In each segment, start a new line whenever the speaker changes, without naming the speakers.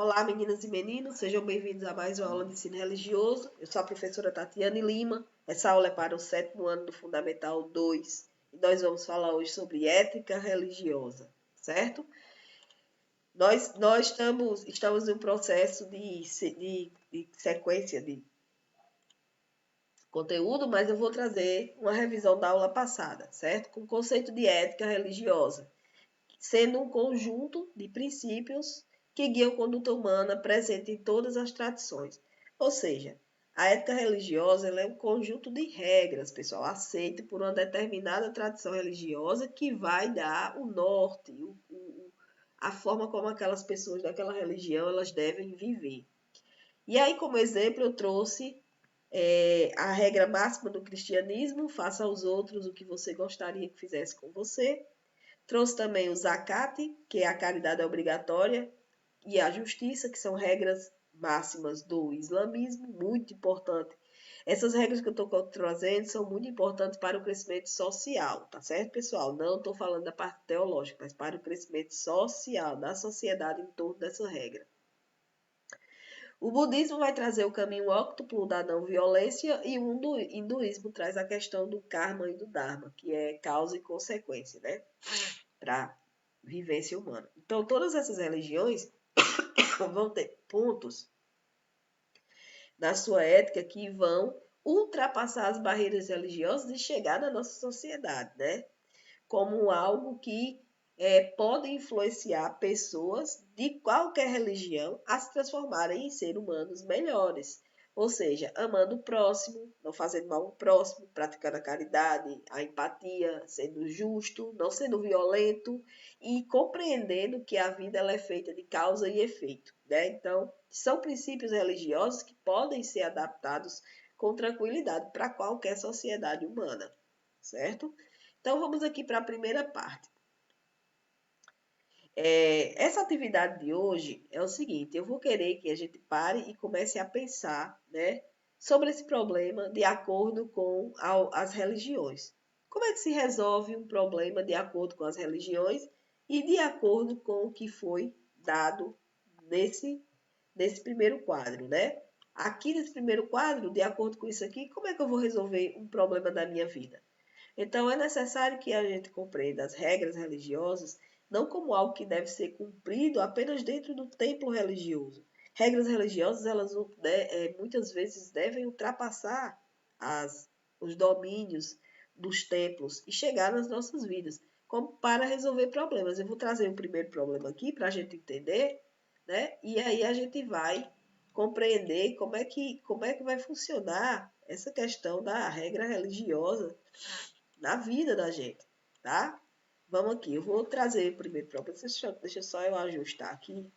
Olá, meninas e meninos, sejam bem-vindos a mais uma aula de ensino religioso. Eu sou a professora Tatiane Lima. Essa aula é para o 7º ano do Fundamental 2 e nós vamos falar hoje sobre ética religiosa, certo? Nós estamos em um processo de sequência de conteúdo, mas eu vou trazer uma revisão da aula passada, certo? Com o conceito de ética religiosa, sendo um conjunto de princípios que guiam a conduta humana presente em todas as tradições. Ou seja, a ética religiosa é um conjunto de regras, pessoal, aceito por uma determinada tradição religiosa que vai dar o norte, a forma como aquelas pessoas daquela religião elas devem viver. E aí, como exemplo, eu trouxe a regra máxima do cristianismo: faça aos outros o que você gostaria que fizesse com você. Trouxe também o zakat, que é a caridade obrigatória, e a justiça, que são regras máximas do islamismo, muito importante. Essas regras que eu estou trazendo são muito importantes para o crescimento social, tá certo, pessoal? Não estou falando da parte teológica, mas para o crescimento social da sociedade em torno dessa regra. O budismo vai trazer o caminho óctuplo da não violência e o hinduísmo traz a questão do karma e do dharma, que é causa e consequência, né? Para vivência humana. Então, todas essas religiões vão ter pontos na sua ética que vão ultrapassar as barreiras religiosas e chegar na nossa sociedade, né? Como algo que pode influenciar pessoas de qualquer religião a se transformarem em seres humanos melhores. Ou seja, amando o próximo, não fazendo mal ao próximo, praticando a caridade, a empatia, sendo justo, não sendo violento e compreendendo que a vida ela é feita de causa e efeito, né? Então, são princípios religiosos que podem ser adaptados com tranquilidade para qualquer sociedade humana, certo? Então, vamos aqui para a primeira parte. Essa atividade de hoje é o seguinte: eu vou querer que a gente pare e comece a pensar, né, sobre esse problema de acordo com as religiões. Como é que se resolve um problema de acordo com as religiões e de acordo com o que foi dado nesse primeiro quadro, né? Aqui nesse primeiro quadro, de acordo com isso aqui, como é que eu vou resolver um problema da minha vida? Então, é necessário que a gente compreenda as regras religiosas não como algo que deve ser cumprido apenas dentro do templo religioso. Regras religiosas, elas muitas vezes devem ultrapassar os domínios dos templos e chegar nas nossas vidas, como para resolver problemas. Eu vou trazer o primeiro problema aqui para a gente entender, né? E aí a gente vai compreender como é que vai funcionar essa questão da regra religiosa na vida da gente, tá? Vamos aqui, eu vou trazer o primeiro problema. Deixa só eu ajustar aqui.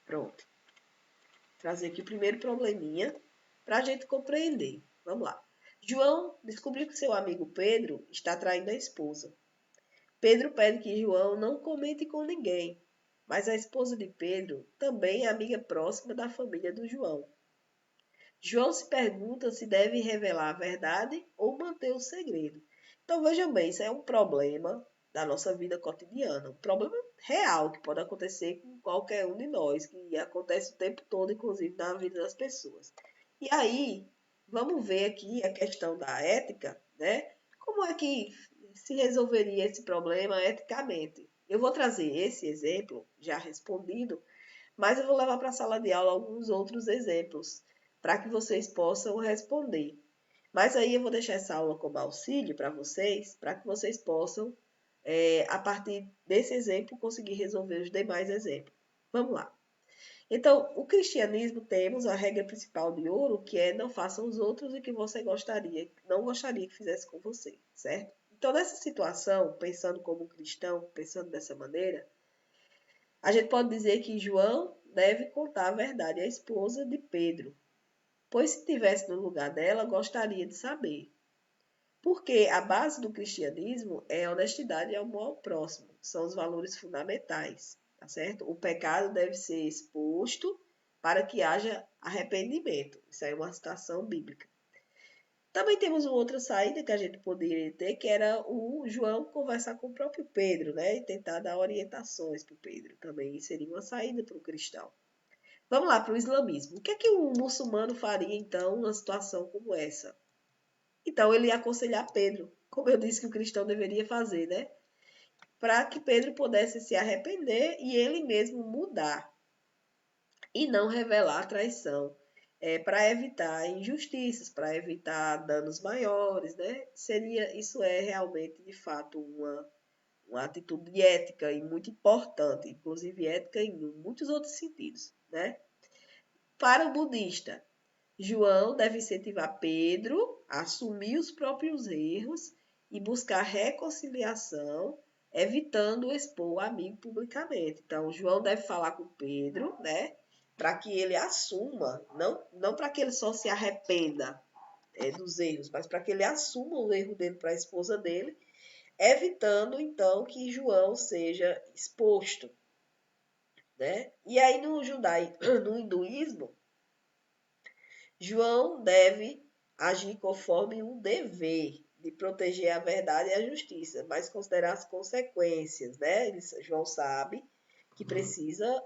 Pronto. Trazer aqui o primeiro probleminha para a gente compreender. Vamos lá. João descobriu que seu amigo Pedro está traindo a esposa. Pedro pede que João não comente com ninguém, mas a esposa de Pedro também é amiga próxima da família do João. João se pergunta se deve revelar a verdade ou manter o segredo. Então, vejam bem, isso é um problema da nossa vida cotidiana, um problema real que pode acontecer com qualquer um de nós, que acontece o tempo todo, inclusive na vida das pessoas. E aí, vamos ver aqui a questão da ética, né? Como é que se resolveria esse problema eticamente? Eu vou trazer esse exemplo já respondido, mas eu vou levar para a sala de aula alguns outros exemplos para que vocês possam responder. Mas aí eu vou deixar essa aula como auxílio para que vocês possam, a partir desse exemplo, conseguir resolver os demais exemplos. Vamos lá. Então, o cristianismo temos a regra principal de ouro, que é não faça os outros o que você não gostaria que fizesse com você, certo? Então, nessa situação, pensando como cristão, pensando dessa maneira, a gente pode dizer que João deve contar a verdade à esposa de Pedro, pois se estivesse no lugar dela, gostaria de saber. Porque a base do cristianismo é a honestidade e o amor ao próximo, são os valores fundamentais, tá certo? O pecado deve ser exposto para que haja arrependimento. Isso aí é uma citação bíblica. Também temos uma outra saída que a gente poderia ter, que era o João conversar com o próprio Pedro, né? E tentar dar orientações para o Pedro. Também seria uma saída para o cristão. Vamos lá para o islamismo. O que é que um muçulmano faria, então, numa situação como essa? Então, ele ia aconselhar Pedro, como eu disse que o cristão deveria fazer, né? Para que Pedro pudesse se arrepender e ele mesmo mudar e não revelar a traição, para evitar injustiças, para evitar danos maiores, né? Isso é realmente, de fato, uma atitude ética e muito importante, inclusive ética em muitos outros sentidos, né? Para o budista, João deve incentivar Pedro a assumir os próprios erros e buscar reconciliação, evitando expor o amigo publicamente. Então, João deve falar com Pedro, né? Para que ele assuma, não para que ele só se arrependa dos erros, mas para que ele assuma o erro dele para a esposa dele, evitando então que João seja exposto, né? E aí no hinduísmo, João deve agir conforme um dever de proteger a verdade e a justiça, mas considerar as consequências, né? João sabe que precisa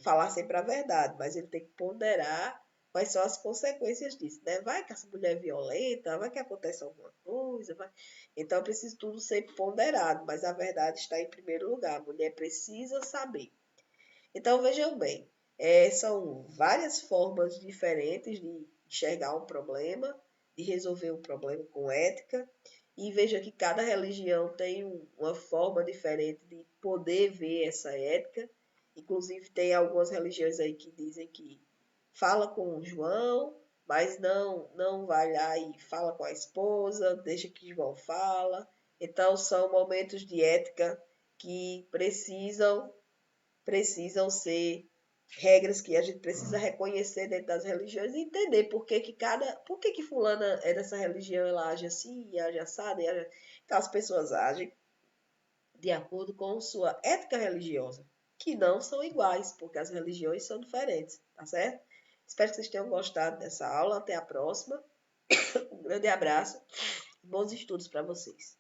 falar sempre a verdade, mas ele tem que ponderar quais são as consequências disso, né? Vai que essa mulher é violenta, vai que acontece alguma coisa, vai. Então é preciso tudo ser ponderado, mas a verdade está em primeiro lugar. A mulher precisa saber. Então vejam bem, são várias formas diferentes de enxergar um problema, de resolver um problema com ética, e veja que cada religião tem uma forma diferente de poder ver essa ética. Inclusive, tem algumas religiões aí que dizem que fala com o João, mas não vai lá e fala com a esposa, deixa que João fala. Então, são momentos de ética que precisam ser regras que a gente precisa reconhecer dentro das religiões e entender por que fulana é dessa religião, ela age assim, e age assada, e age. Então as pessoas agem de acordo com sua ética religiosa, que não são iguais, porque as religiões são diferentes, tá certo? Espero que vocês tenham gostado dessa aula. Até a próxima. Um grande abraço e bons estudos para vocês.